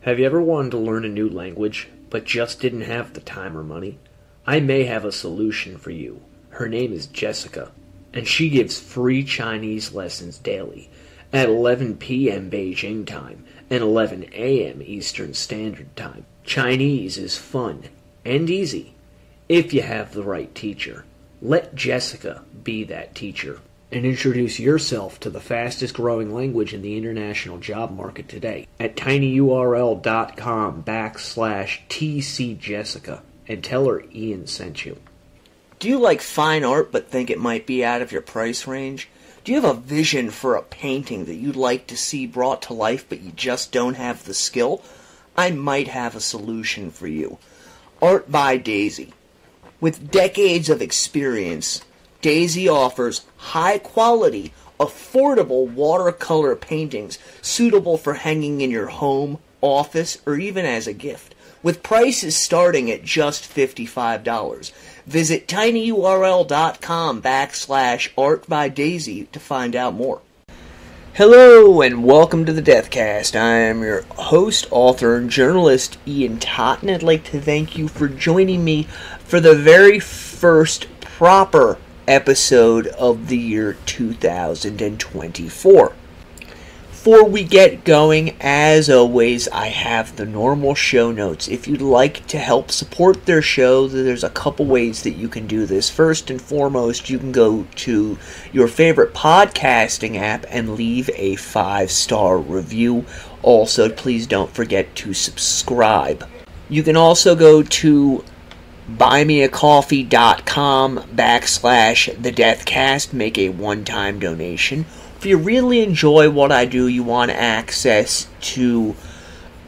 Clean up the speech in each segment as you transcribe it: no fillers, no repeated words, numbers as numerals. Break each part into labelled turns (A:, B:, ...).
A: Have you ever wanted to learn a new language, but just didn't have the time or money? I may have a solution for you. Her name is Jessica, and she gives free Chinese lessons daily at 11 p.m. Beijing time and 11 a.m. Eastern Standard Time. Chinese is fun and easy if you have the right teacher. Let Jessica be that teacher and introduce yourself to the fastest growing language in the international job market today at tinyurl.com/TCJessica and tell her Ian sent you.
B: Do you like fine art but think it might be out of your price range? Do you have a vision for a painting that you'd like to see brought to life but you just don't have the skill? I might have a solution for you. Art by Daisy. With decades of experience, Daisy offers high-quality, affordable watercolor paintings suitable for hanging in your home, office, or even as a gift, with prices starting at just $55. Visit tinyurl.com/artbydaisy to find out more. Hello, and welcome to the Deathcast. I am your host, author, and journalist, Ian Totten. I'd like to thank you for joining me for the very first proper episode of the year 2024. Before we get going, as always, I have the normal show notes. If you'd like to help support their show, there's a couple ways that you can do this. First and foremost, you can go to your favorite podcasting app and leave a 5-star review. Also, please don't forget to subscribe. You can also go to buymeacoffee.com/thedeathcast, make a one-time donation. If you really enjoy what I do, you want access to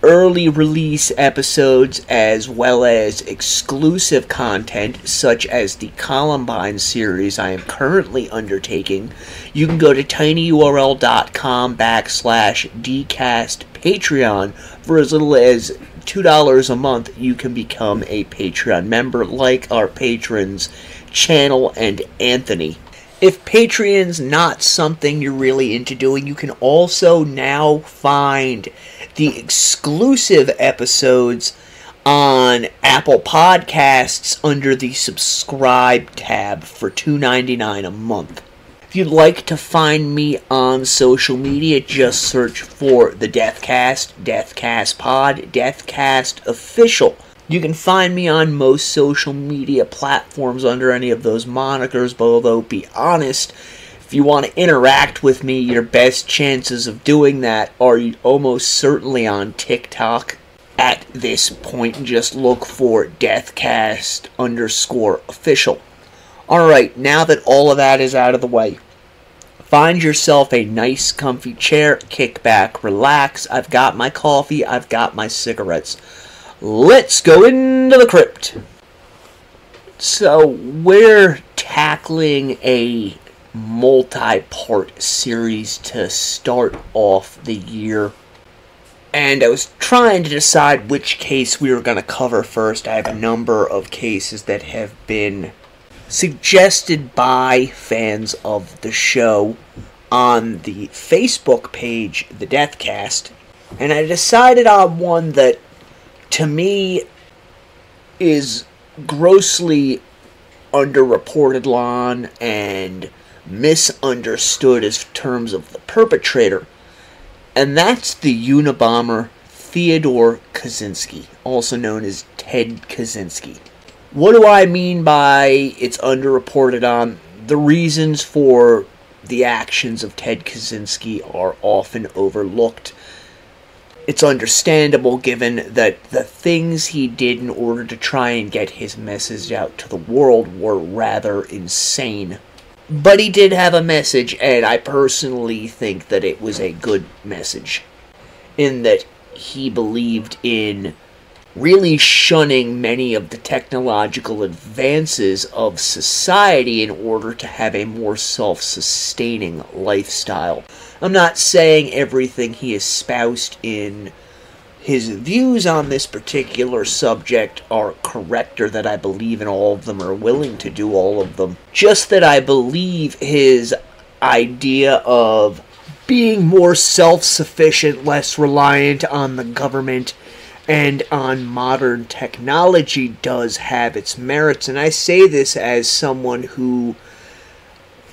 B: early release episodes as well as exclusive content such as the Columbine series I am currently undertaking, you can go to tinyurl.com/dcast Patreon. For as little as $2 a month, you can become a Patreon member like our patrons Channel and Anthony. If Patreon's not something you're really into doing, you can also now find the exclusive episodes on Apple Podcasts under the subscribe tab for $2.99 a month. If you'd like to find me on social media, just search for The Deathcast, Deathcast Pod, Deathcast Official. You can find me on most social media platforms under any of those monikers, but although, be honest, if you want to interact with me, your best chances of doing that are almost certainly on TikTok. At this point, just look for Deathcast_official. Alright, now that all of that is out of the way, find yourself a nice comfy chair, kick back, relax. I've got my coffee, I've got my cigarettes. Let's go into the crypt. So, we're tackling a multi-part series to start off the year. And I was trying to decide which case we were going to cover first. I have a number of cases that have been suggested by fans of the show on the Facebook page, The Deathcast. And I decided on one that, to me, is grossly underreported on and misunderstood as terms of the perpetrator, and that's the UNABOMBER Theodore Kaczynski, also known as Ted Kaczynski. What do I mean by it's underreported on? The reasons for the actions of Ted Kaczynski are often overlooked. It's understandable given that the things he did in order to try and get his message out to the world were rather insane. But he did have a message, and I personally think that it was a good message, in that he believed in really shunning many of the technological advances of society in order to have a more self-sustaining lifestyle. I'm not saying everything he espoused in his views on this particular subject are correct, or that I believe in all of them or willing to do all of them. Just that I believe his idea of being more self-sufficient, less reliant on the government and on modern technology does have its merits. And I say this as someone who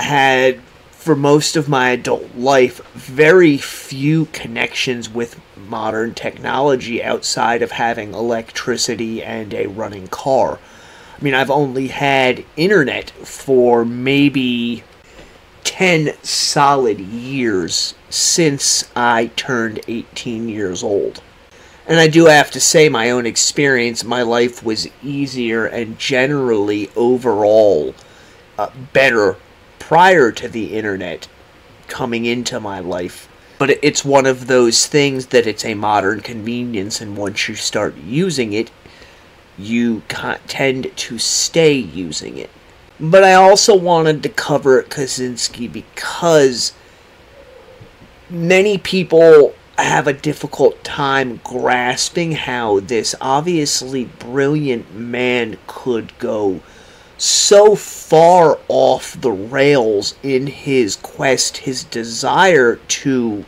B: had, for most of my adult life, very few connections with modern technology outside of having electricity and a running car. I mean, I've only had internet for maybe 10 solid years since I turned 18 years old. And I do have to say, my own experience, my life was easier and generally overall better prior to the internet coming into my life. But it's one of those things that it's a modern convenience, and once you start using it, you tend to stay using it. But I also wanted to cover Kaczynski because many people have a difficult time grasping how this obviously brilliant man could go so far off the rails in his quest, his desire to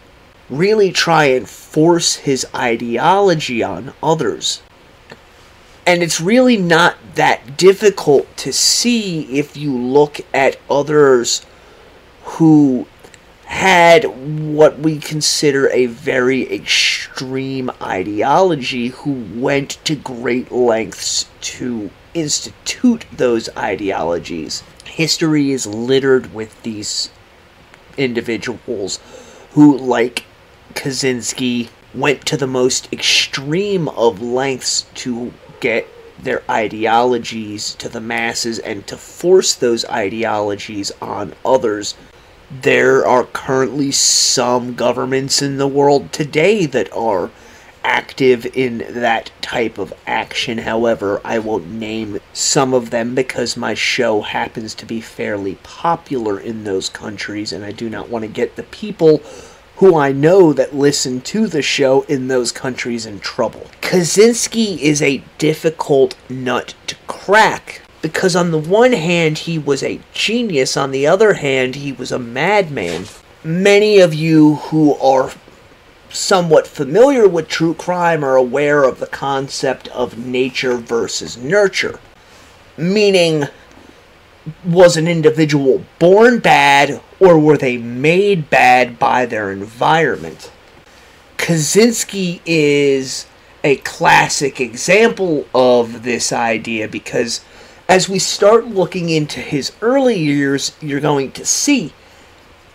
B: really try and force his ideology on others. And it's really not that difficult to see if you look at others who had what we consider a very extreme ideology, who went to great lengths to institute those ideologies. History is littered with these individuals who, like Kaczynski, went to the most extreme of lengths to get their ideologies to the masses and to force those ideologies on others. There are currently some governments in the world today that are active in that type of action. However, I won't name some of them because my show happens to be fairly popular in those countries, and I do not want to get the people who I know that listen to the show in those countries in trouble. Kaczynski is a difficult nut to crack, because on the one hand, he was a genius, on the other hand, he was a madman. Many of you who are somewhat familiar with true crime are aware of the concept of nature versus nurture. Meaning, was an individual born bad, or were they made bad by their environment? Kaczynski is a classic example of this idea, because as we start looking into his early years, you're going to see,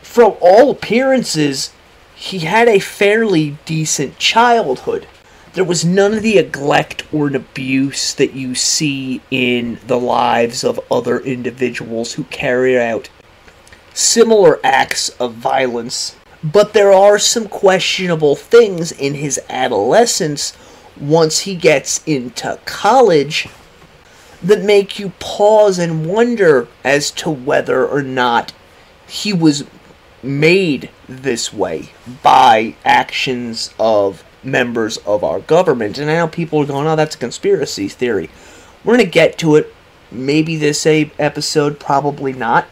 B: from all appearances, he had a fairly decent childhood. There was none of the neglect or abuse that you see in the lives of other individuals who carry out similar acts of violence. But there are some questionable things in his adolescence once he gets into college that make you pause and wonder as to whether or not he was made this way by actions of members of our government. And I know people are going, oh, that's a conspiracy theory. We're going to get to it. Maybe this episode, probably not.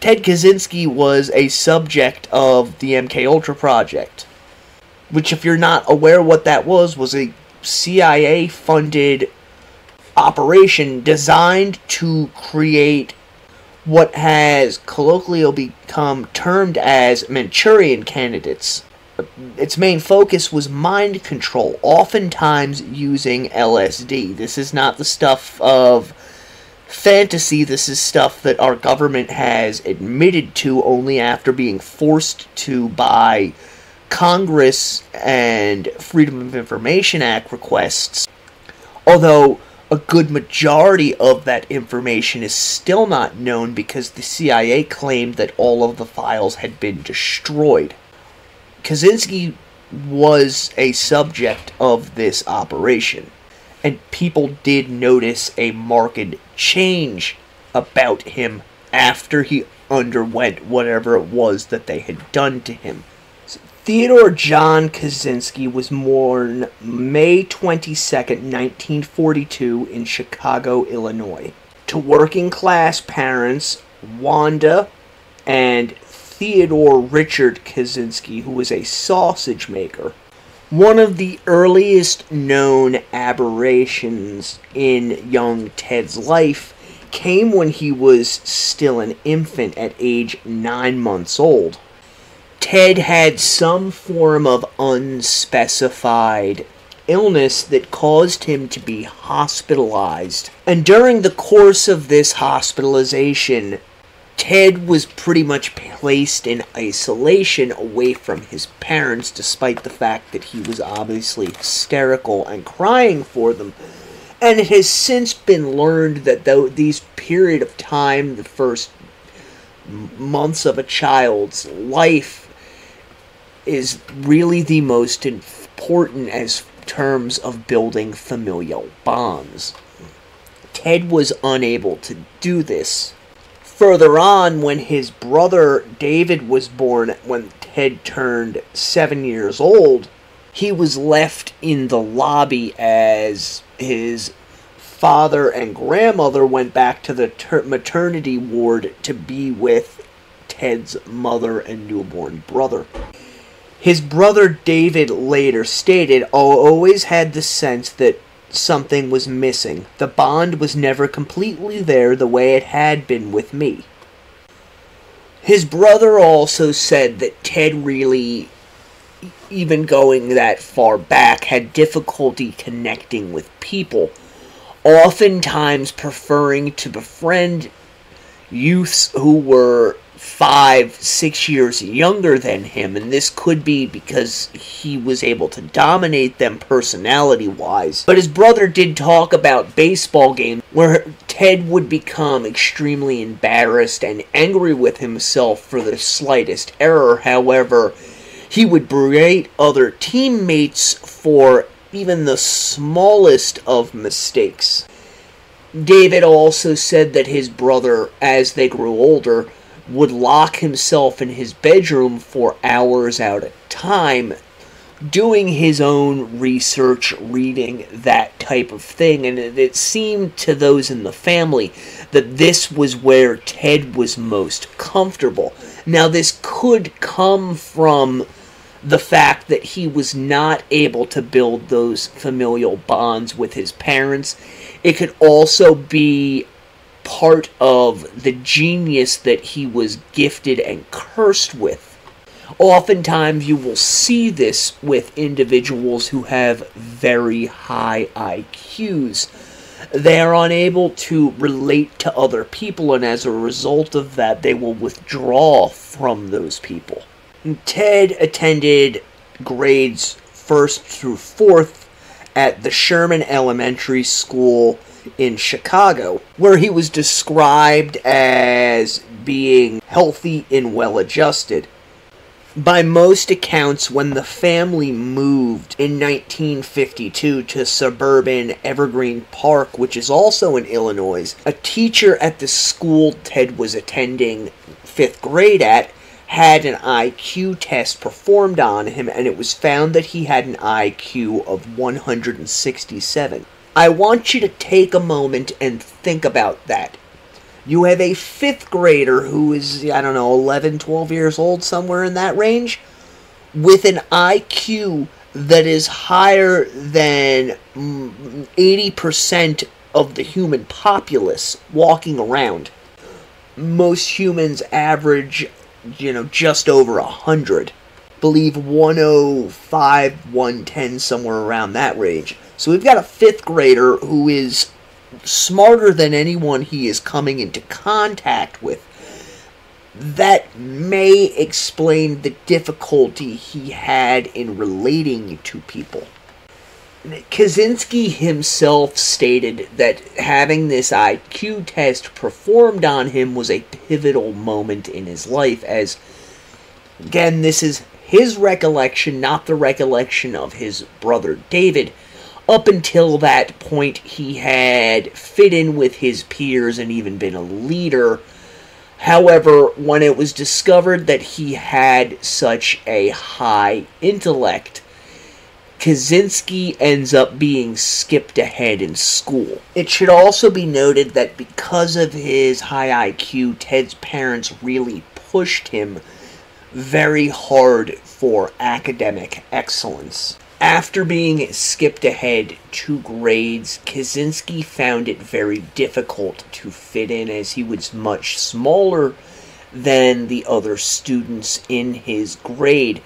B: Ted Kaczynski was a subject of the MKUltra project, which, if you're not aware what that was a CIA-funded operation designed to create what has colloquially become termed as Manchurian candidates. Its main focus was mind control, oftentimes using LSD. This is not the stuff of fantasy. This is stuff that our government has admitted to only after being forced to by Congress and Freedom of Information Act requests. Although a good majority of that information is still not known because the CIA claimed that all of the files had been destroyed. Kaczynski was a subject of this operation, and people did notice a marked change about him after he underwent whatever it was that they had done to him. Theodore John Kaczynski was born May 22nd, 1942 in Chicago, Illinois, to working-class parents Wanda and Theodore Richard Kaczynski, who was a sausage maker. One of the earliest known aberrations in young Ted's life came when he was still an infant at age 9 months old. Ted had some form of unspecified illness that caused him to be hospitalized. And during the course of this hospitalization, Ted was pretty much placed in isolation away from his parents, despite the fact that he was obviously hysterical and crying for them. And it has since been learned that these period of time, the first months of a child's life, is really the most important as terms of building familial bonds. Ted was unable to do this. Further on, when his brother David was born, when Ted turned 7 years old, he was left in the lobby as his father and grandmother went back to the maternity ward to be with Ted's mother and newborn brother. His brother David later stated, "I always had the sense that something was missing. The bond was never completely there the way it had been with me." His brother also said that Ted really, even going that far back, had difficulty connecting with people, oftentimes preferring to befriend youths who were 5-6 years younger than him, and this could be because he was able to dominate them personality-wise. But his brother did talk about baseball games where Ted would become extremely embarrassed and angry with himself for the slightest error. However, he would berate other teammates for even the smallest of mistakes. David also said that his brother, as they grew older, would lock himself in his bedroom for hours at a time, doing his own research, reading, that type of thing, and it seemed to those in the family that this was where Ted was most comfortable. Now, this could come from the fact that he was not able to build those familial bonds with his parents. It could also be part of the genius that he was gifted and cursed with. Oftentimes you will see this with individuals who have very high IQs. They are unable to relate to other people, and as a result of that, they will withdraw from those people. Ted attended grades 1st through 4th at the Sherman Elementary School in Chicago, where he was described as being healthy and well-adjusted. By most accounts, when the family moved in 1952 to suburban Evergreen Park, which is also in Illinois, a teacher at the school Ted was attending 5th grade at had an IQ test performed on him, and it was found that he had an IQ of 167. I want you to take a moment and think about that. You have a 5th grader who is, 11, 12 years old, somewhere in that range, with an IQ that is higher than 80% of the human populace walking around. Most humans average, just over 100. Believe 105, 110, somewhere around that range. So we've got a 5th grader who is smarter than anyone he is coming into contact with. That may explain the difficulty he had in relating to people. Kaczynski himself stated that having this IQ test performed on him was a pivotal moment in his life, as, again, this is his recollection, not the recollection of his brother David. Up until that point, he had fit in with his peers and even been a leader. However, when it was discovered that he had such a high intellect, Kaczynski ends up being skipped ahead in school. It should also be noted that because of his high IQ, Ted's parents really pushed him very hard for academic excellence. After being skipped ahead 2 grades, Kaczynski found it very difficult to fit in as he was much smaller than the other students in his grade,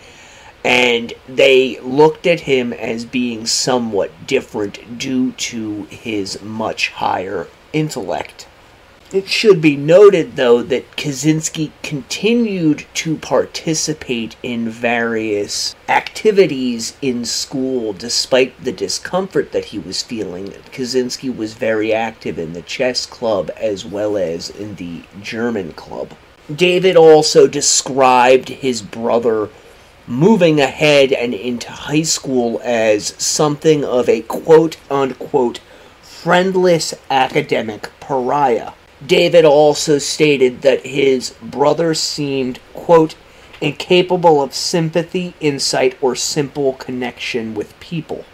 B: and they looked at him as being somewhat different due to his much higher intellect. It should be noted, though, that Kaczynski continued to participate in various activities in school despite the discomfort that he was feeling. Kaczynski was very active in the chess club as well as in the German club. David also described his brother moving ahead and into high school as something of a quote-unquote friendless academic pariah. David also stated that his brother seemed, quote, incapable of sympathy, insight, or simple connection with people.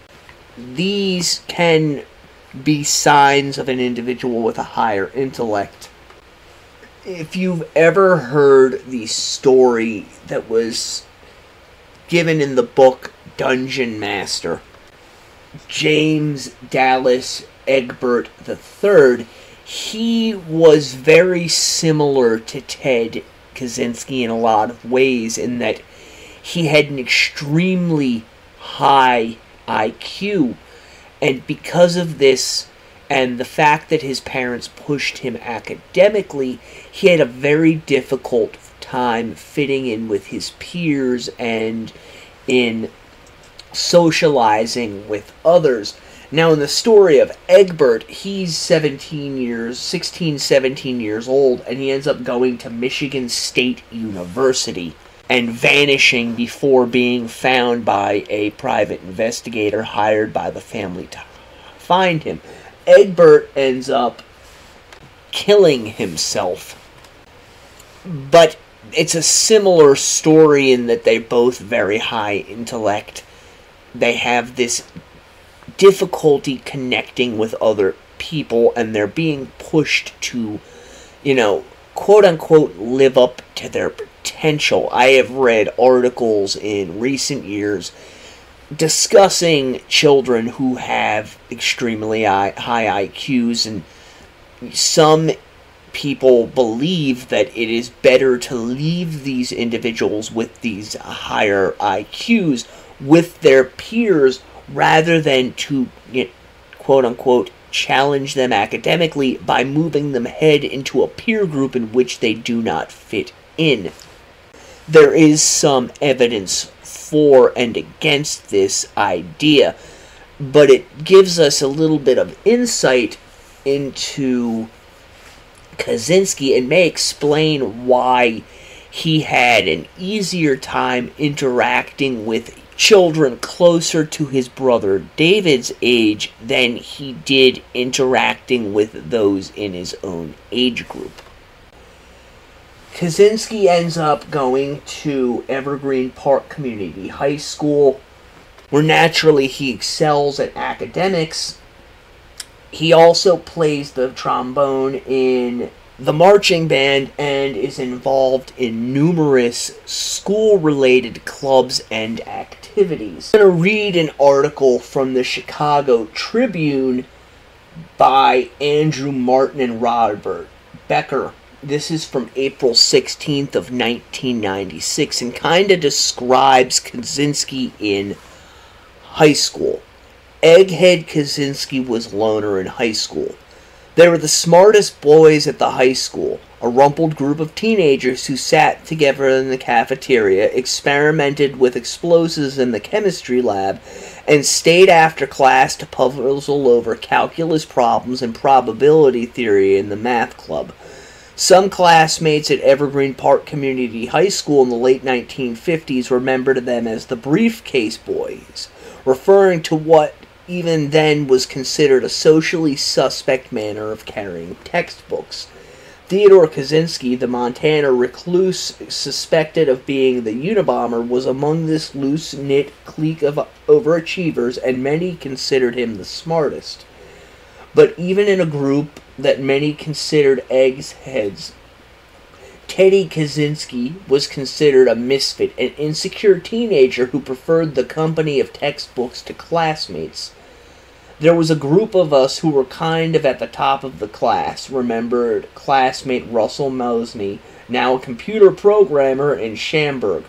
B: These can be signs of an individual with a higher intellect. If you've ever heard the story that was given in the book Dungeon Master, James Dallas Egbert III, he was very similar to Ted Kaczynski in a lot of ways in that he had an extremely high IQ, and because of this and the fact that his parents pushed him academically, he had a very difficult time fitting in with his peers and in socializing with others. Now, in the story of Egbert, he's 16, 17 years old, and he ends up going to Michigan State University and vanishing before being found by a private investigator hired by the family to find him. Egbert ends up killing himself. But it's a similar story in that they're both very high intellect. They have this difficulty connecting with other people, and they're being pushed to, quote-unquote, live up to their potential. I have read articles in recent years discussing children who have extremely high IQs, and some people believe that it is better to leave these individuals with these higher IQs with their peers rather than to, quote-unquote, challenge them academically by moving them ahead into a peer group in which they do not fit in. There is some evidence for and against this idea, but it gives us a little bit of insight into Kaczynski and may explain why he had an easier time interacting with children closer to his brother David's age than he did interacting with those in his own age group. Kaczynski ends up going to Evergreen Park Community High School, where naturally he excels at academics. He also plays the trombone in the marching band and is involved in numerous school-related clubs and activities. I'm going to read an article from the Chicago Tribune by Andrew Martin and Robert Becker. This is from April 16th of 1996 and kind of describes Kaczynski in high school. Egghead Kaczynski was loner in high school. They were the smartest boys at the high school, a rumpled group of teenagers who sat together in the cafeteria, experimented with explosives in the chemistry lab, and stayed after class to puzzle over calculus problems and probability theory in the math club. Some classmates at Evergreen Park Community High School in the late 1950s remembered them as the Briefcase Boys, referring to what even then was considered a socially suspect manner of carrying textbooks. Theodore Kaczynski, the Montana recluse suspected of being the Unabomber, was among this loose-knit clique of overachievers, and many considered him the smartest. But even in a group that many considered eggheads, Teddy Kaczynski was considered a misfit, an insecure teenager who preferred the company of textbooks to classmates. There was a group of us who were kind of at the top of the class, remembered classmate Russell Mosney, now a computer programmer in Shamburg.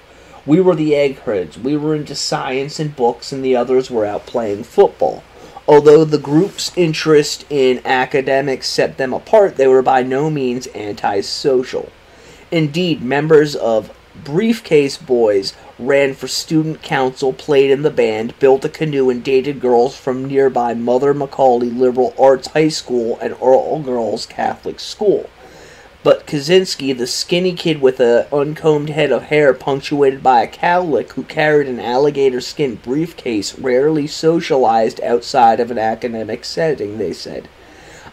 B: We were the eggheads. We were into science and books, and the others were out playing football. Although the group's interest in academics set them apart, they were by no means antisocial. Indeed, members of Briefcase Boys ran for student council, played in the band, built a canoe, and dated girls from nearby Mother Macaulay Liberal Arts High School and all-girls Catholic school. But Kaczynski, the skinny kid with an uncombed head of hair punctuated by a cowlick who carried an alligator-skin briefcase, rarely socialized outside of an academic setting, they said.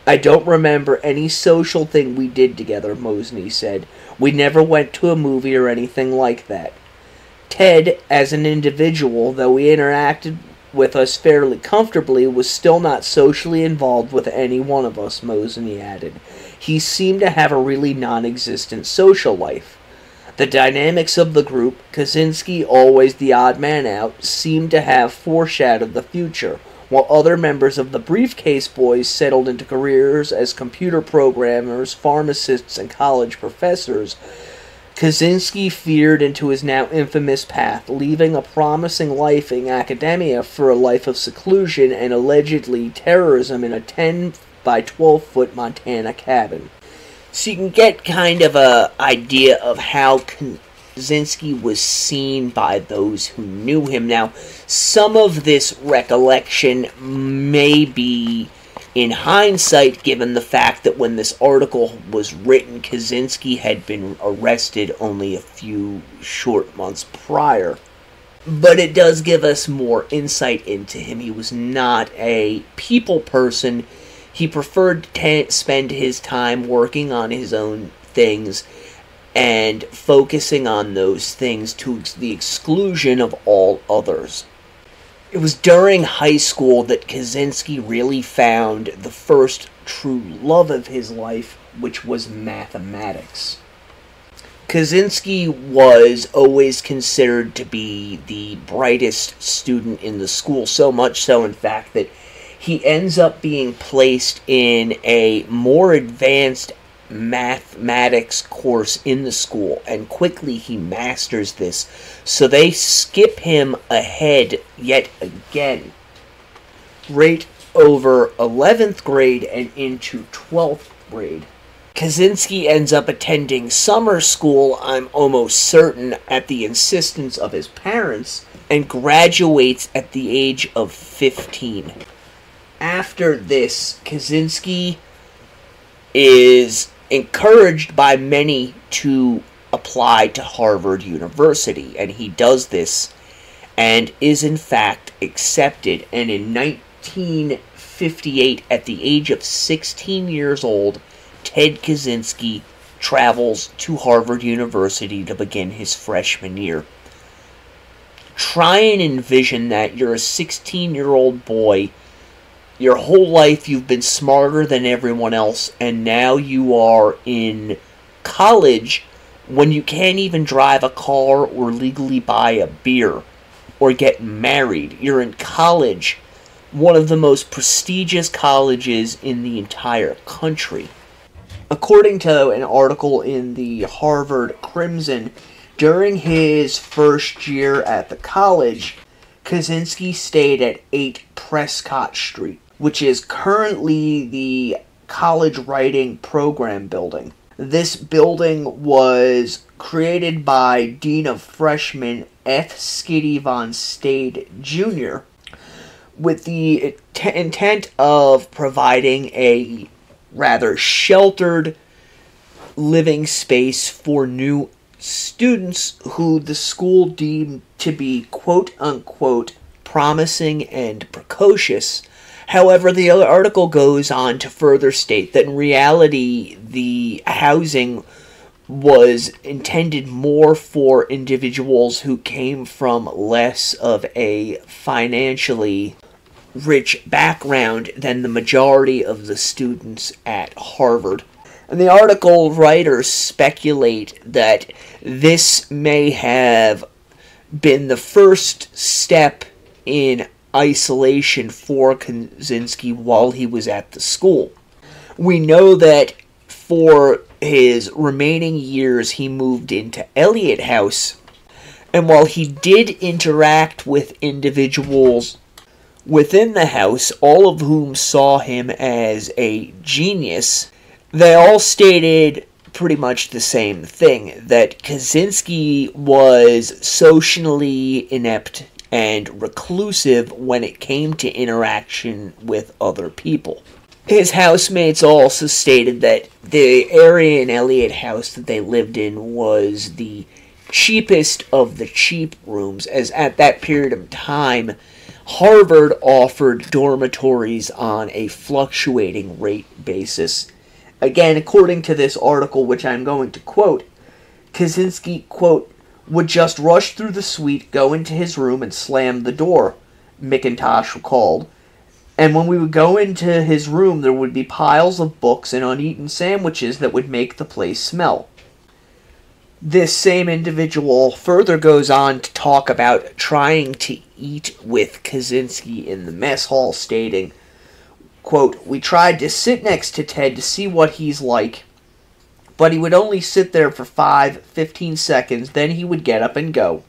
B: I don't remember any social thing we did together, Mosney said. We never went to a movie or anything like that. Ted, as an individual, though he interacted with us fairly comfortably, was still not socially involved with any one of us, Mosney added. He seemed to have a really non-existent social life. The dynamics of the group, Kaczynski, always the odd man out, seemed to have foreshadowed the future. While other members of the Briefcase Boys settled into careers as computer programmers, pharmacists, and college professors, Kaczynski veered into his now infamous path, leaving a promising life in academia for a life of seclusion and allegedly terrorism in a 10 by 12-foot Montana cabin. So you can get kind of an idea of how Kaczynski was seen by those who knew him. Now, some of this recollection may be in hindsight, given the fact that when this article was written, Kaczynski had been arrested only a few short months prior. But it does give us more insight into him. He was not a people person. He preferred to spend his time working on his own things and focusing on those things to the exclusion of all others. It was during high school that Kaczynski really found the first true love of his life, which was mathematics. Kaczynski was always considered to be the brightest student in the school, so much so, in fact, that he ends up being placed in a more advanced mathematics course in the school, and quickly he masters this, so they skip him ahead yet again, right over 11th grade and into 12th grade. Kaczynski ends up attending summer school, I'm almost certain, at the insistence of his parents, and graduates at the age of 15. After this, Kaczynski is encouraged by many to apply to Harvard University, and he does this and is in fact accepted, and in 1958, at the age of 16 years old, Ted Kaczynski travels to Harvard University to begin his freshman year. Try and envision that. You're a 16-year-old boy. Your whole life you've been smarter than everyone else, and now you are in college when you can't even drive a car or legally buy a beer or get married. You're in college, one of the most prestigious colleges in the entire country. According to an article in the Harvard Crimson, during his first year at the college, Kaczynski stayed at 8 Prescott Street, which is currently the college writing program building. This building was created by Dean of Freshmen F. Skiddy von Stade, Jr., with the intent of providing a rather sheltered living space for new students who the school deemed to be quote-unquote promising and precocious. However, the article goes on to further state that in reality, the housing was intended more for individuals who came from less of a financially rich background than the majority of the students at Harvard. And the article writers speculate that this may have been the first step in isolation for Kaczynski while he was at the school. We know that for his remaining years he moved into Eliot House, and while he did interact with individuals within the house, all of whom saw him as a genius, they all stated pretty much the same thing, that Kaczynski was socially inept and reclusive when it came to interaction with other people. His housemates also stated that the area in Eliot House that they lived in was the cheapest of the cheap rooms, as at that period of time, Harvard offered dormitories on a fluctuating rate basis. Again, according to this article, which I'm going to quote, Kaczynski, quote, would just rush through the suite, go into his room, and slam the door, McIntosh recalled. And when we would go into his room, there would be piles of books and uneaten sandwiches that would make the place smell. This same individual further goes on to talk about trying to eat with Kaczynski in the mess hall, stating, quote, we tried to sit next to Ted to see what he's like, but he would only sit there for 15 seconds, then he would get up and go.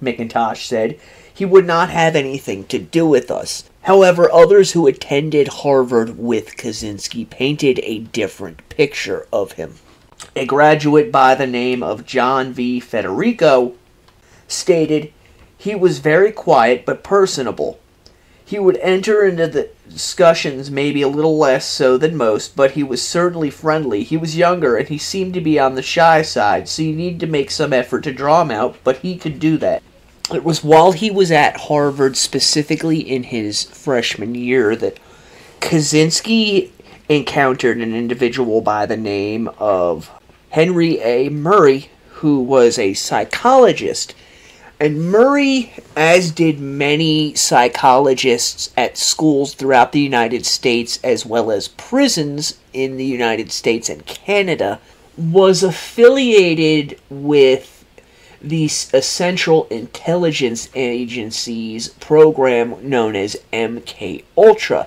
B: McIntosh said he would not have anything to do with us. However, others who attended Harvard with Kaczynski painted a different picture of him. A graduate by the name of John V. Federico stated, he was very quiet but personable. He would enter into the discussions maybe a little less so than most, but he was certainly friendly. He was younger, and he seemed to be on the shy side, so you need to make some effort to draw him out, but he could do that. It was while he was at Harvard, specifically in his freshman year, that Kaczynski encountered an individual by the name of Henry A. Murray, who was a psychologist. And Murray, as did many psychologists at schools throughout the United States, as well as prisons in the United States and Canada, was affiliated with the Central Intelligence Agency's program known as MK Ultra,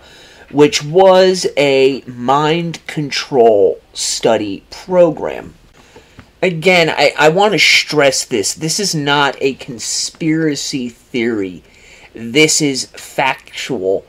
B: which was a mind control study program. Again, I want to stress this. This is not a conspiracy theory. This is factual.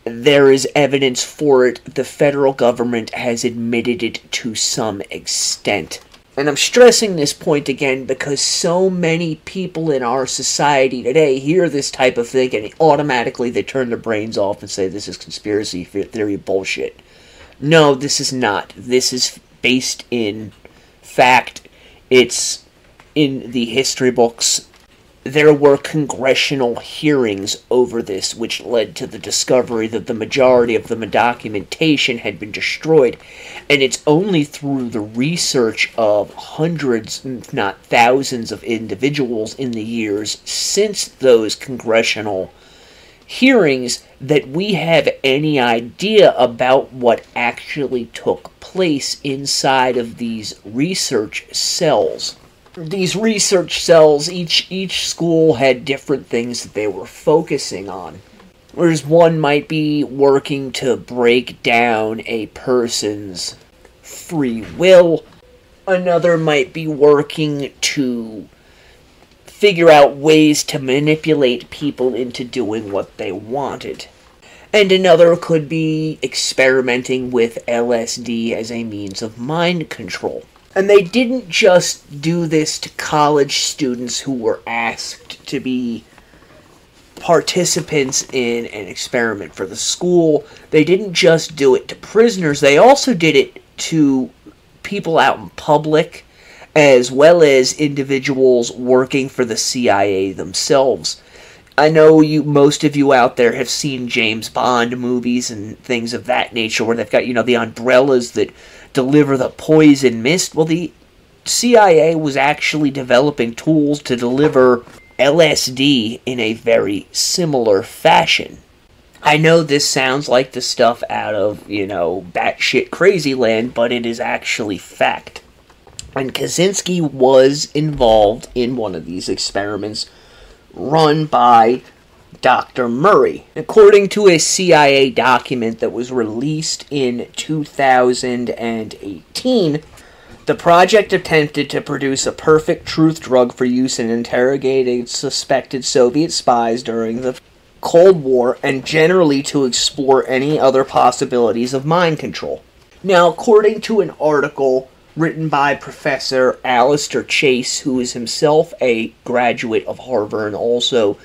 B: There is evidence for it. The federal government has admitted it to some extent. And I'm stressing this point again because so many people in our society today hear this type of thing and automatically they turn their brains off and say this is conspiracy theory bullshit. No, this is not. This is based in fact. It's in the history books. There were congressional hearings over this, which led to the discovery that the majority of the documentation had been destroyed. And it's only through the research of hundreds, if not thousands, of individuals in the years since those congressional hearings that we have any idea about what actually took place inside of these research cells. These research cells, each school had different things that they were focusing on. Whereas one might be working to break down a person's free will, another might be working to figure out ways to manipulate people into doing what they wanted. And another could be experimenting with LSD as a means of mind control. And they didn't just do this to college students who were asked to be participants in an experiment for the school. They didn't just do it to prisoners. They also did it to people out in public, as well as individuals working for the CIA themselves. I know most of you out there have seen James Bond movies and things of that nature where they've got, the umbrellas that deliver the poison mist. Well, the CIA was actually developing tools to deliver LSD in a very similar fashion. I know this sounds like the stuff out of, batshit crazy land, but it is actually fact. And Kaczynski was involved in one of these experiments run by Dr. Murray. According to a CIA document that was released in 2018, the project attempted to produce a perfect truth drug for use in interrogating suspected Soviet spies during the Cold War and generally to explore any other possibilities of mind control. Now, according to an article written by Professor Alistair Chase, who is himself a graduate of Harvard and also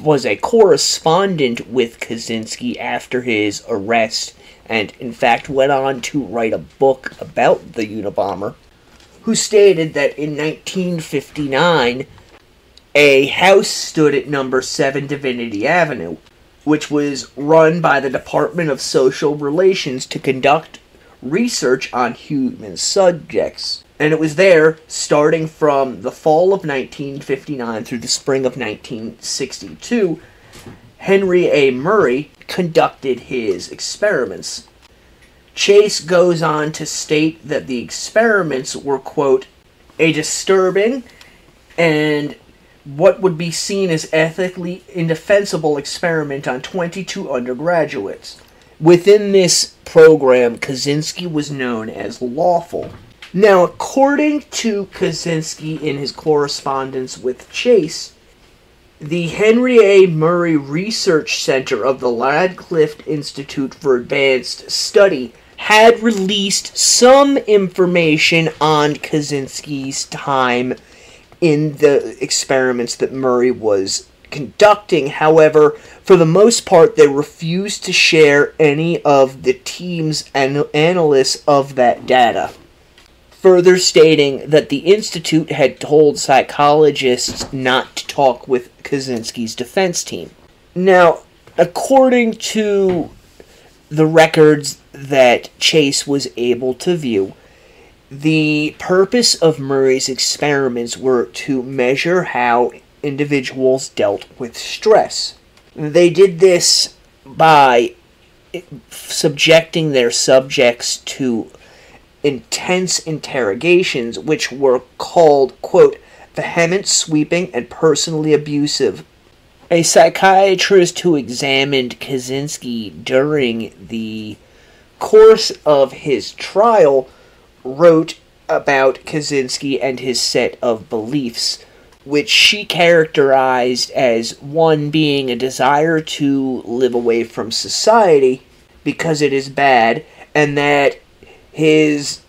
B: was a correspondent with Kaczynski after his arrest, and in fact went on to write a book about the Unabomber, who stated that in 1959, a house stood at number 7 Divinity Avenue, which was run by the Department of Social Relations to conduct research on human subjects. And it was there, starting from the fall of 1959 through the spring of 1962, Henry A. Murray conducted his experiments. Chase goes on to state that the experiments were, quote, a disturbing and what would be seen as ethically indefensible experiment on 22 undergraduates. Within this program, Kaczynski was known as lawful. Now, according to Kaczynski in his correspondence with Chase, the Henry A. Murray Research Center of the Radcliffe Institute for Advanced Study had released some information on Kaczynski's time in the experiments that Murray was conducting. However, for the most part, they refused to share any of the team's analysis of that data, further stating that the Institute had told psychologists not to talk with Kaczynski's defense team. Now, according to the records that Chase was able to view, the purpose of Murray's experiments were to measure how individuals dealt with stress. They did this by subjecting their subjects to intense interrogations, which were called, quote, vehement, sweeping, and personally abusive. A psychiatrist who examined Kaczynski during the course of his trial wrote about Kaczynski and his set of beliefs, which she characterized as one being a desire to live away from society because it is bad, and that his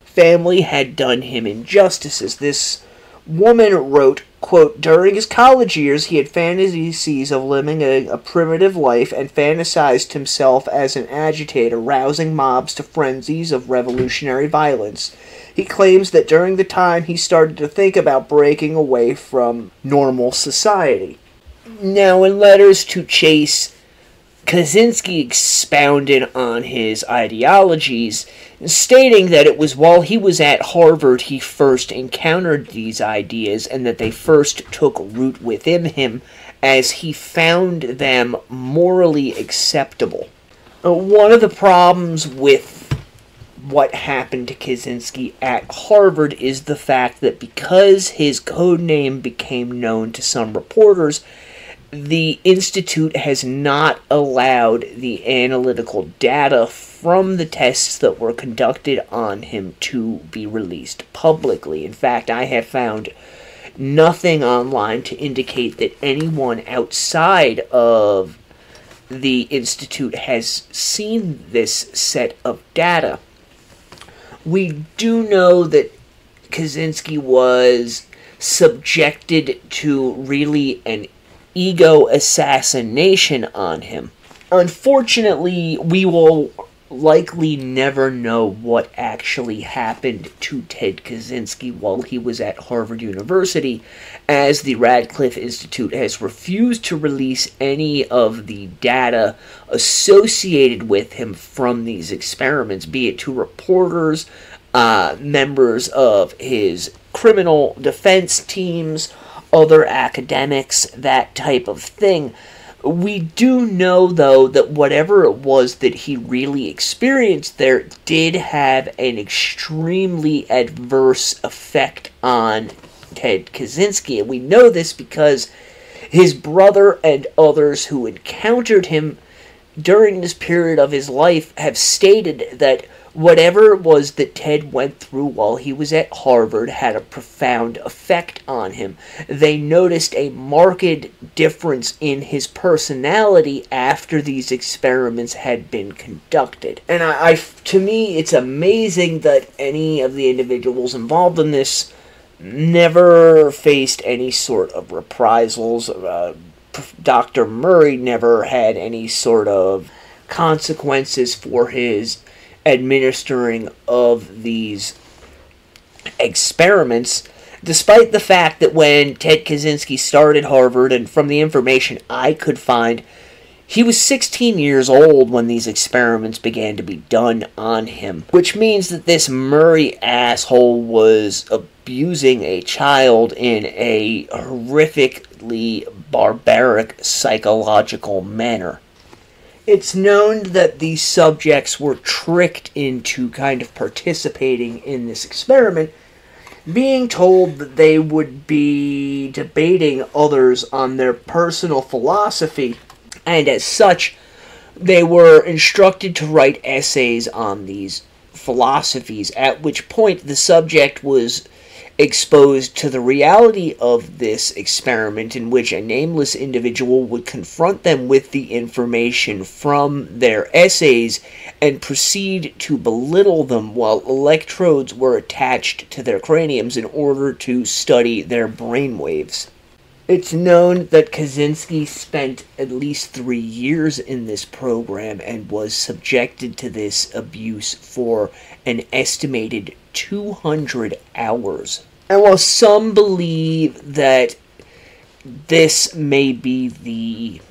B: family had done him injustices. This woman wrote, quote, during his college years, he had fantasies of living a primitive life and fantasized himself as an agitator, rousing mobs to frenzies of revolutionary violence. He claims that during the time he started to think about breaking away from normal society. Now, in letters to Chase, Kaczynski expounded on his ideologies, stating that it was while he was at Harvard he first encountered these ideas and that they first took root within him as he found them morally acceptable. One of the problems with what happened to Kaczynski at Harvard is the fact that because his code name became known to some reporters, the Institute has not allowed the analytical data from the tests that were conducted on him to be released publicly. In fact, I have found nothing online to indicate that anyone outside of the Institute has seen this set of data. We do know that Kaczynski was subjected to really an ego assassination on him. Unfortunately, we will likely never know what actually happened to Ted Kaczynski while he was at Harvard University, as the Radcliffe Institute has refused to release any of the data associated with him from these experiments, be it to reporters, members of his criminal defense teams, other academics, that type of thing. We do know, though, that whatever it was that he really experienced there did have an extremely adverse effect on Ted Kaczynski. And we know this because his brother and others who encountered him during this period of his life have stated that whatever it was that Ted went through while he was at Harvard had a profound effect on him. They noticed a marked difference in his personality after these experiments had been conducted. And to me, it's amazing that any of the individuals involved in this never faced any sort of reprisals. Dr. Murray never had any sort of consequences for his administering of these experiments, despite the fact that when Ted Kaczynski started Harvard, and from the information I could find, he was 16 years old when these experiments began to be done on him, which means that this Murray asshole was abusing a child in a horrifically barbaric psychological manner. It's known that these subjects were tricked into kind of participating in this experiment, being told that they would be debating others on their personal philosophy, and as such, they were instructed to write essays on these philosophies, at which point the subject was exposed to the reality of this experiment, in which a nameless individual would confront them with the information from their essays and proceed to belittle them while electrodes were attached to their craniums in order to study their brainwaves. It's known that Kaczynski spent at least 3 years in this program and was subjected to this abuse for an estimated 200 hours. And while some believe that this may be the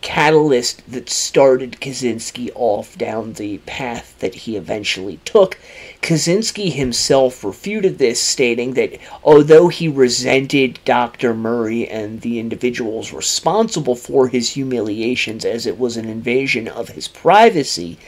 B: catalyst that started Kaczynski off down the path that he eventually took, Kaczynski himself refuted this, stating that although he resented Dr. Murray and the individuals responsible for his humiliations, as it was an invasion of his privacy,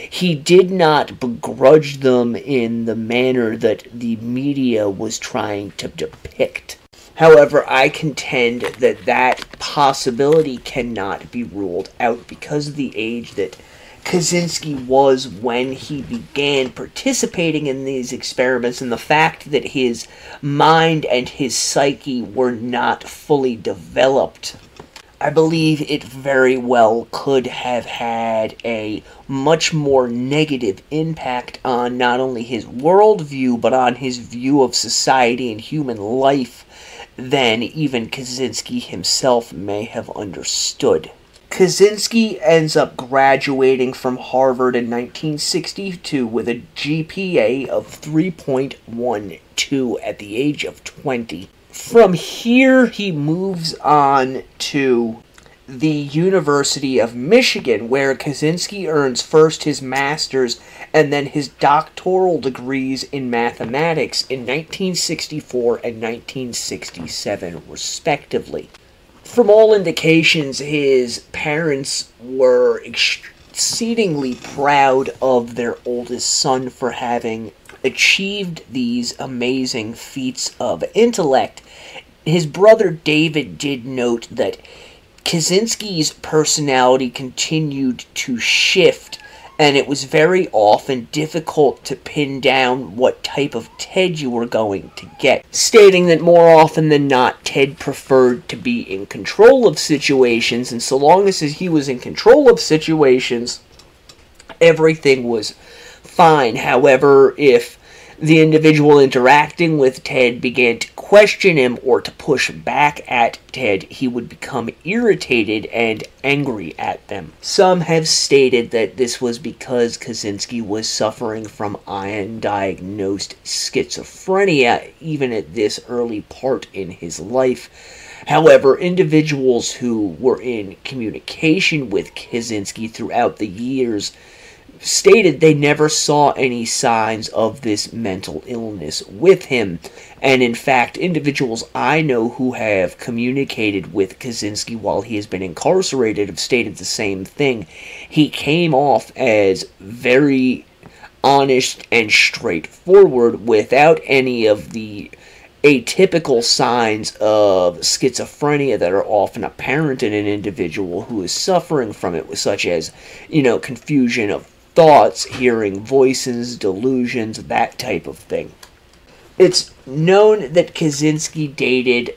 B: he did not begrudge them in the manner that the media was trying to depict. However, I contend that that possibility cannot be ruled out because of the age that Kaczynski was when he began participating in these experiments, and the fact that his mind and his psyche were not fully developed. I believe it very well could have had a much more negative impact on not only his worldview, but on his view of society and human life than even Kaczynski himself may have understood. Kaczynski ends up graduating from Harvard in 1962 with a GPA of 3.12 at the age of 20. From here, he moves on to the University of Michigan, where Kaczynski earns first his master's and then his doctoral degrees in mathematics in 1964 and 1967, respectively. From all indications, his parents were exceedingly proud of their oldest son for having achieved these amazing feats of intellect. His brother David did note that Kaczynski's personality continued to shift, and it was very often difficult to pin down what type of Ted you were going to get, stating that more often than not, Ted preferred to be in control of situations, and so long as he was in control of situations, everything was fine. However, if the individual interacting with Ted began to question him or to push back at Ted, he would become irritated and angry at them. Some have stated that this was because Kaczynski was suffering from undiagnosed schizophrenia, even at this early part in his life. However, individuals who were in communication with Kaczynski throughout the years stated they never saw any signs of this mental illness with him. And in fact, individuals I know who have communicated with Kaczynski while he has been incarcerated have stated the same thing. He came off as very honest and straightforward without any of the atypical signs of schizophrenia that are often apparent in an individual who is suffering from it, such as, confusion of thoughts, hearing voices, delusions, that type of thing. It's known that Kaczynski dated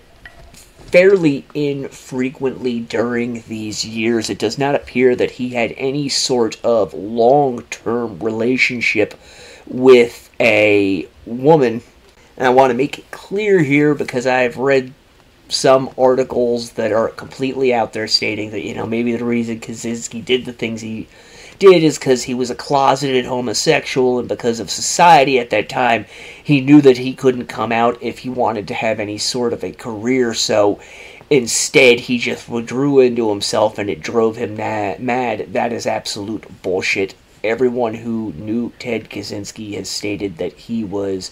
B: fairly infrequently during these years. It does not appear that he had any sort of long-term relationship with a woman. And I want to make it clear here because I've read some articles that are completely out there stating that, maybe the reason Kaczynski did the things he did is because he was a closeted homosexual, and because of society at that time, he knew that he couldn't come out if he wanted to have any sort of a career, so instead he just withdrew into himself and it drove him mad. That is absolute bullshit. Everyone who knew Ted Kaczynski has stated that he was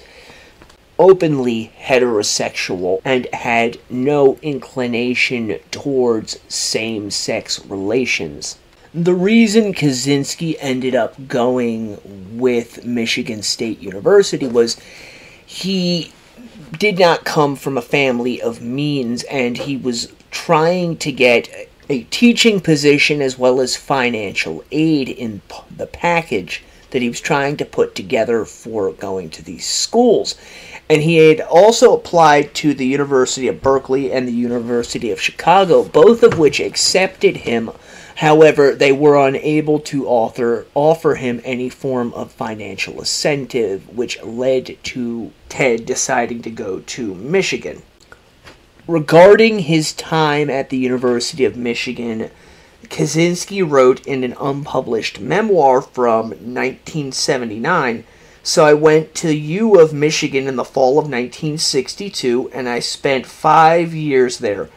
B: openly heterosexual and had no inclination towards same-sex relations. The reason Kaczynski ended up going with Michigan State University was he did not come from a family of means, and he was trying to get a teaching position as well as financial aid in the package that he was trying to put together for going to these schools. And he had also applied to the University of Berkeley and the University of Chicago, both of which accepted him. However, they were unable to offer him any form of financial incentive, which led to Ted deciding to go to Michigan. Regarding his time at the University of Michigan, Kaczynski wrote in an unpublished memoir from 1979, "So I went to U of Michigan in the fall of 1962, and I spent 5 years there.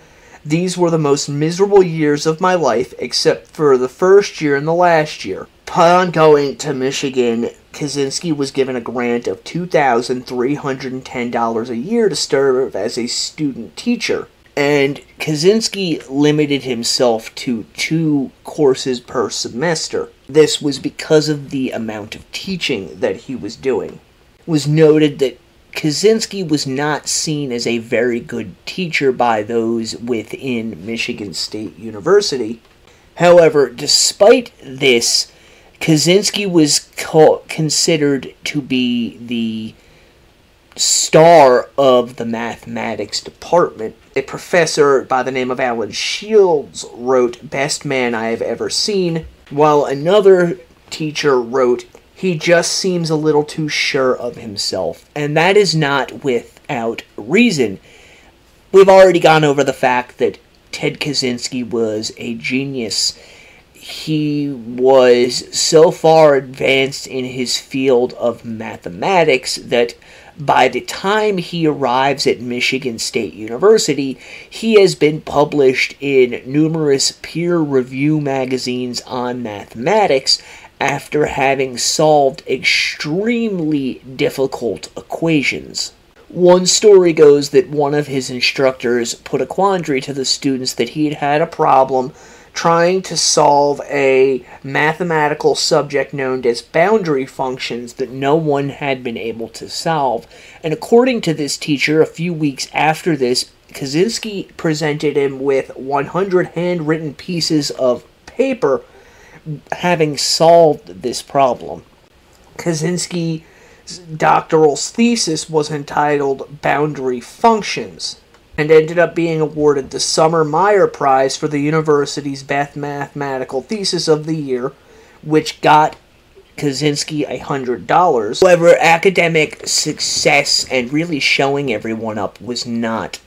B: These were the most miserable years of my life, except for the first year and the last year." Upon going to Michigan, Kaczynski was given a grant of $2,310 a year to serve as a student teacher. And Kaczynski limited himself to 2 courses per semester. This was because of the amount of teaching that he was doing. It was noted that Kaczynski was not seen as a very good teacher by those within Michigan State University. However, despite this, Kaczynski was considered to be the star of the mathematics department. A professor by the name of Alan Shields wrote, "Best man I have ever seen," while another teacher wrote, "He just seems a little too sure of himself." And that is not without reason. We've already gone over the fact that Ted Kaczynski was a genius. He was so far advanced in his field of mathematics that by the time he arrives at Michigan State University, he has been published in numerous peer review magazines on mathematics after having solved extremely difficult equations. One story goes that one of his instructors put a quandary to the students that he had a problem trying to solve a mathematical subject known as boundary functions that no one had been able to solve. And according to this teacher, a few weeks after this, Kaczynski presented him with 100 handwritten pieces of paper having solved this problem. Kaczynski's doctoral thesis was entitled Boundary Functions, and ended up being awarded the Summer Meyer Prize for the university's best mathematical thesis of the year, which got Kaczynski $100. However, academic success and really showing everyone up was not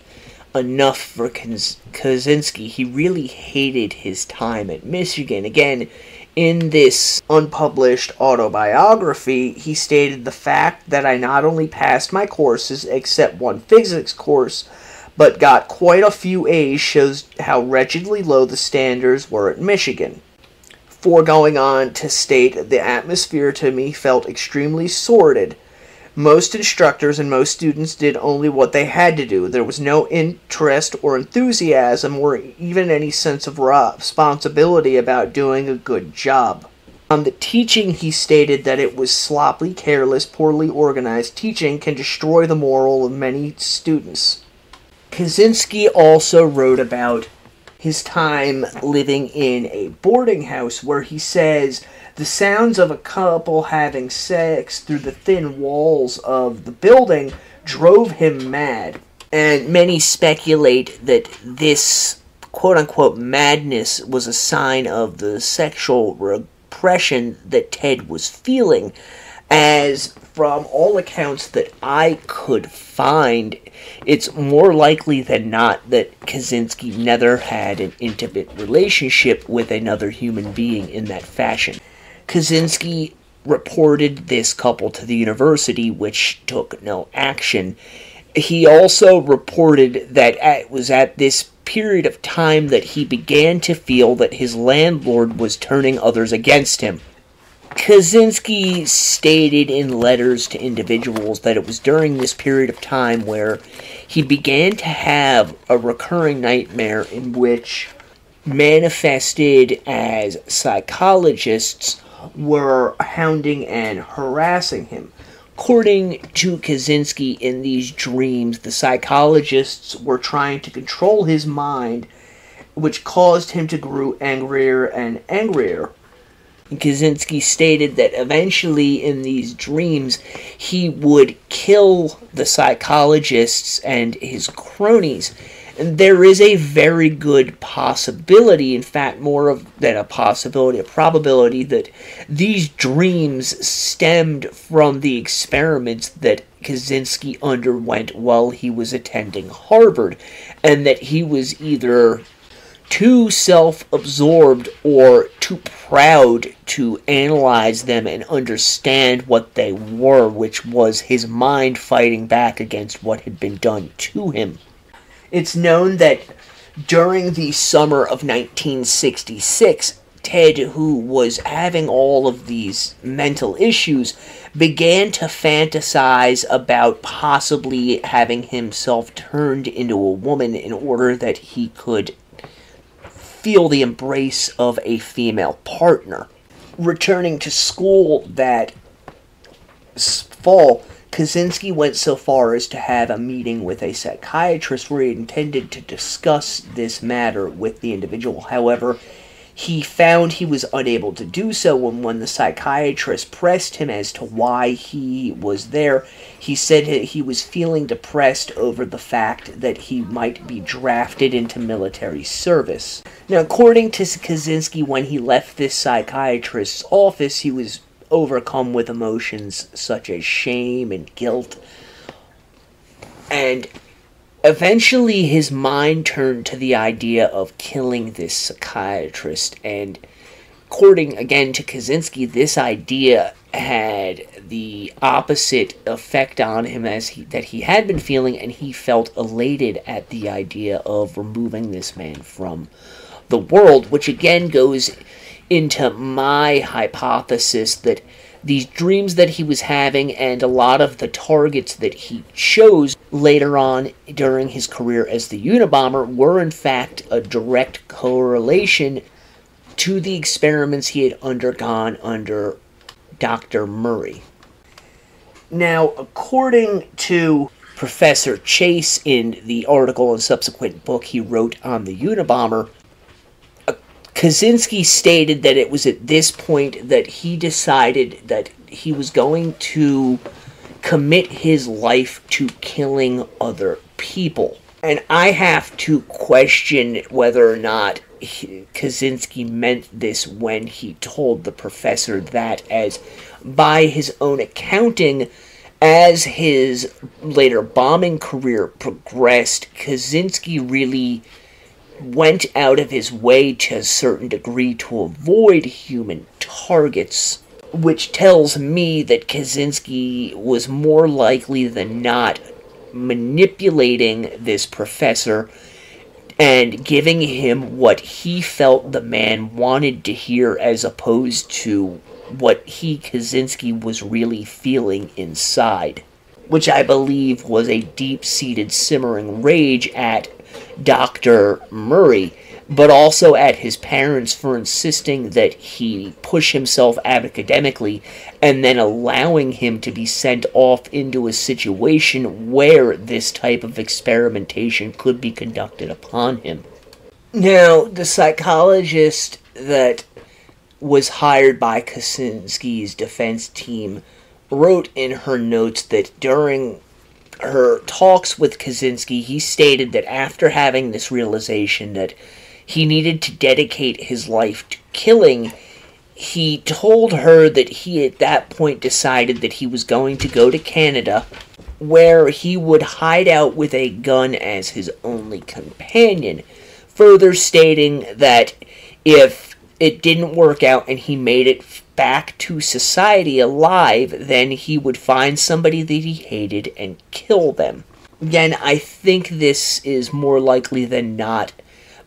B: enough for Kaczynski. He really hated his time at Michigan. Again, in this unpublished autobiography, he stated, "The fact that I not only passed my courses, except one physics course, but got quite a few A's shows how wretchedly low the standards were at Michigan." before going on to state, the atmosphere to me felt extremely sordid. Most instructors and most students did only what they had to do. There was no interest or enthusiasm or even any sense of responsibility about doing a good job. On the teaching, he stated that it was sloppy, careless, poorly organized. Teaching can destroy the moral of many students. Kaczynski also wrote about his time living in a boarding house where he says the sounds of a couple having sex through the thin walls of the building drove him mad. And many speculate that this quote-unquote madness was a sign of the sexual repression that Ted was feeling, as from all accounts that I could find, it's more likely than not that Kaczynski never had an intimate relationship with another human being in that fashion. Kaczynski reported this couple to the university, which took no action. He also reported that it was at this period of time that he began to feel that his landlord was turning others against him. Kaczynski stated in letters to individuals that it was during this period of time where he began to have a recurring nightmare in which manifested as psychologists were hounding and harassing him. According to Kaczynski, in these dreams, the psychologists were trying to control his mind, which caused him to grow angrier and angrier. Kaczynski stated that eventually in these dreams he would kill the psychologists and his cronies. And there is a very good possibility, in fact more than a possibility, a probability, that these dreams stemmed from the experiments that Kaczynski underwent while he was attending Harvard, and that he was either too self-absorbed or too proud to analyze them and understand what they were, which was his mind fighting back against what had been done to him. It's known that during the summer of 1966, Ted, who was having all of these mental issues, began to fantasize about possibly having himself turned into a woman in order that he could feel the embrace of a female partner. Returning to school that fall, Kaczynski went so far as to have a meeting with a psychiatrist where he intended to discuss this matter with the individual. However, he found he was unable to do so, and when the psychiatrist pressed him as to why he was there, he said he was feeling depressed over the fact that he might be drafted into military service. Now, according to Kaczynski, when he left this psychiatrist's office, he was overcome with emotions such as shame and guilt, and eventually his mind turned to the idea of killing this psychiatrist. And according again to Kaczynski, this idea had the opposite effect on him that he had been feeling, and he felt elated at the idea of removing this man from the world, which again goes into my hypothesis that these dreams that he was having and a lot of the targets that he chose later on during his career as the Unabomber were in fact a direct correlation to the experiments he had undergone under Dr. Murray. Now, according to Professor Chase in the article and subsequent book he wrote on the Unabomber, Kaczynski stated that it was at this point that he decided that he was going to commit his life to killing other people. And I have to question whether or not Kaczynski meant this when he told the professor that, as by his own accounting, as his later bombing career progressed, Kaczynski really went out of his way to a certain degree to avoid human targets, which tells me that Kaczynski was more likely than not manipulating this professor and giving him what he felt the man wanted to hear as opposed to what Kaczynski was really feeling inside, which I believe was a deep-seated simmering rage at Dr. Murray, but also at his parents for insisting that he push himself academically and then allowing him to be sent off into a situation where this type of experimentation could be conducted upon him. Now, the psychologist that was hired by Kaczynski's defense team wrote in her notes that during her talks with Kaczynski, he stated that after having this realization that he needed to dedicate his life to killing, he told her that he at that point decided that he was going to go to Canada, where he would hide out with a gun as his only companion, further stating that if it didn't work out and he made it back to society alive, then he would find somebody that he hated and kill them. Again, I think this is more likely than not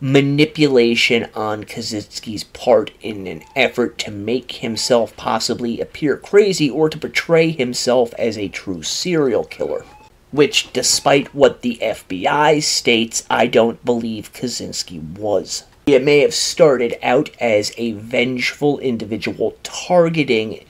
B: manipulation on Kaczynski's part in an effort to make himself possibly appear crazy or to portray himself as a true serial killer, which, despite what the FBI states, I don't believe Kaczynski was. It may have started out as a vengeful individual targeting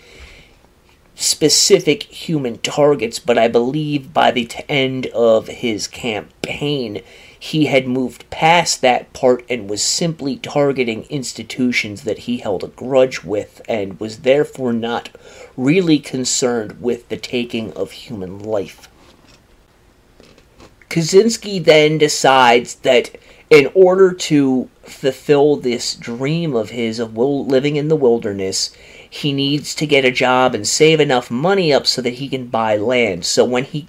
B: specific human targets, but I believe by the end of his campaign, he had moved past that part and was simply targeting institutions that he held a grudge with and was therefore not really concerned with the taking of human life. Kaczynski then decides that in order to fulfill this dream of his of living in the wilderness, he needs to get a job and save enough money up so that he can buy land. So when he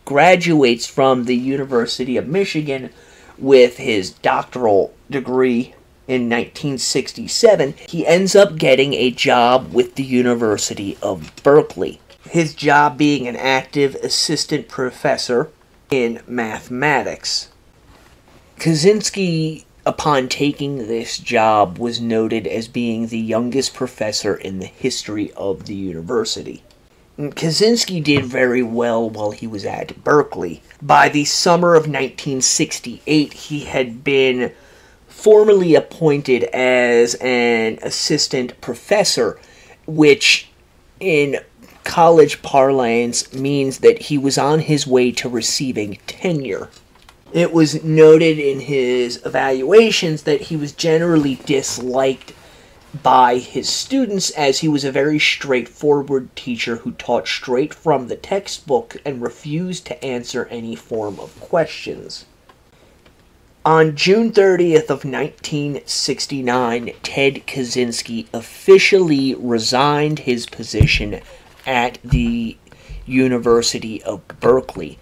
B: graduates from the University of Michigan with his doctoral degree in 1967, he ends up getting a job with the University of Berkeley. His job being an active assistant professor in mathematics. Kaczynski, upon taking this job, was noted as being the youngest professor in the history of the university. Kaczynski did very well while he was at Berkeley. By the summer of 1968, he had been formally appointed as an assistant professor, which in college parlance means that he was on his way to receiving tenure. It was noted in his evaluations that he was generally disliked by his students, as he was a very straightforward teacher who taught straight from the textbook and refused to answer any form of questions. On June 30th of 1969, Ted Kaczynski officially resigned his position at the University of Berkeley.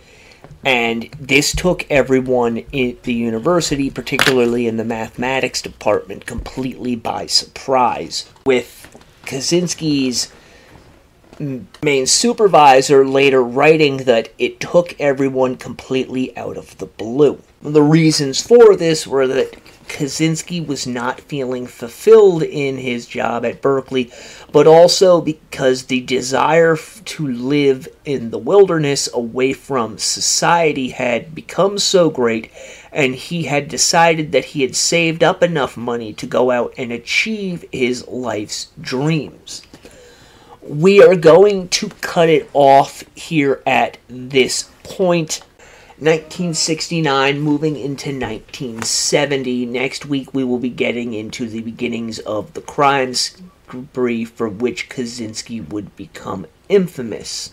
B: And this took everyone in the university, particularly in the mathematics department, completely by surprise, with Kaczynski's main supervisor later writing that it took everyone completely out of the blue. The reasons for this were that Kaczynski was not feeling fulfilled in his job at Berkeley, but also because the desire to live in the wilderness away from society had become so great, and he had decided that he had saved up enough money to go out and achieve his life's dreams. We are going to cut it off here at this point. 1969 moving into 1970. Next week we will be getting into the beginnings of the crime spree for which Kaczynski would become infamous.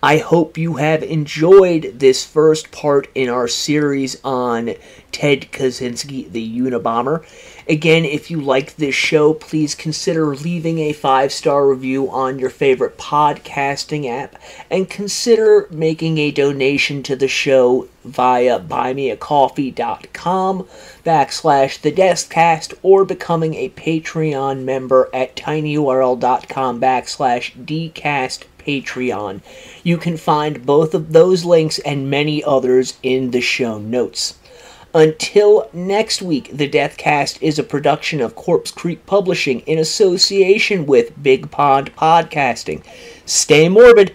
B: I hope you have enjoyed this first part in our series on Ted Kaczynski, the Unabomber. Again, if you like this show, please consider leaving a 5-star review on your favorite podcasting app, and consider making a donation to the show via buymeacoffee.com/thedeskcast or becoming a Patreon member at tinyurl.com/dcastpatreon. You can find both of those links and many others in the show notes. Until next week, the Deathcast is a production of Corpse Creek Publishing in association with Big Pond Podcasting. Stay morbid.